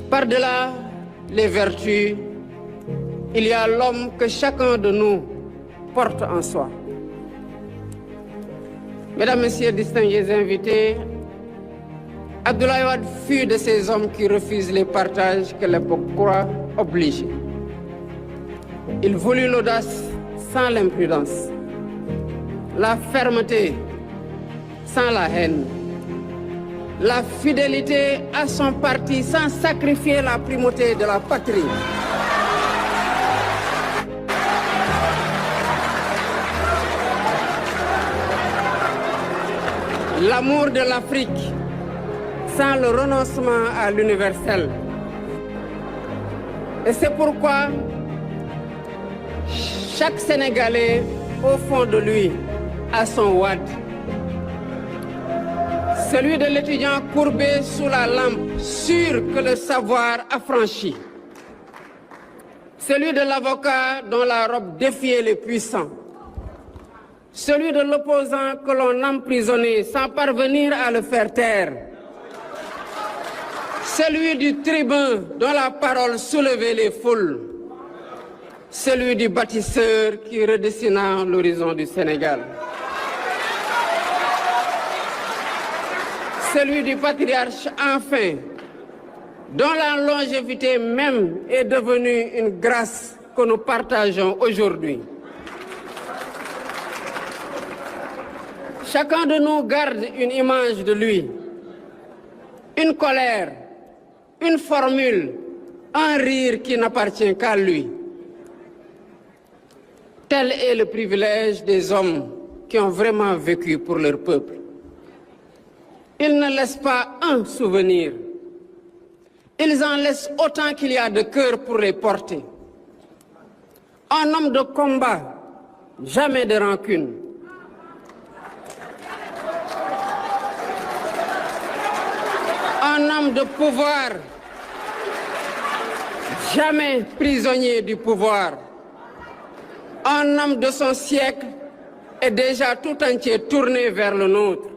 Par-delà les vertus, il y a l'homme que chacun de nous porte en soi. Mesdames, Messieurs, distingués invités, Abdoulaye Wade fut de ces hommes qui refusent les partages que l'époque croit obligés. Il voulut l'audace sans l'imprudence, la fermeté sans la haine, la fidélité à son parti sans sacrifier la primauté de la patrie. L'amour de l'Afrique sans le renoncement à l'universel. Et c'est pourquoi chaque Sénégalais, au fond de lui, a son Wade. Celui de l'étudiant courbé sous la lampe, sûr que le savoir affranchit. Celui de l'avocat dont la robe défiait les puissants. Celui de l'opposant que l'on emprisonnait sans parvenir à le faire taire. Celui du tribun dont la parole soulevait les foules. Celui du bâtisseur qui redessina l'horizon du Sénégal. Celui du patriarche enfin, dont la longévité même est devenue une grâce que nous partageons aujourd'hui. Chacun de nous garde une image de lui, une colère, une formule, un rire qui n'appartient qu'à lui. Tel est le privilège des hommes qui ont vraiment vécu pour leur peuple. Ils ne laissent pas un souvenir. Ils en laissent autant qu'il y a de cœur pour les porter. Un homme de combat, jamais de rancune. Un homme de pouvoir, jamais prisonnier du pouvoir. Un homme de son siècle est déjà tout entier tourné vers le nôtre.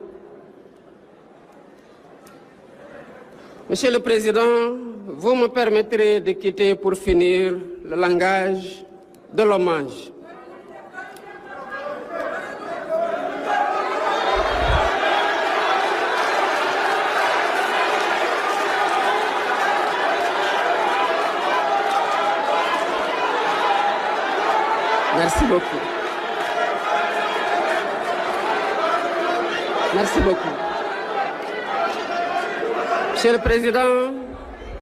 Monsieur le Président, vous me permettrez de quitter pour finir le langage de l'hommage. Merci beaucoup. Merci beaucoup. Monsieur le Président,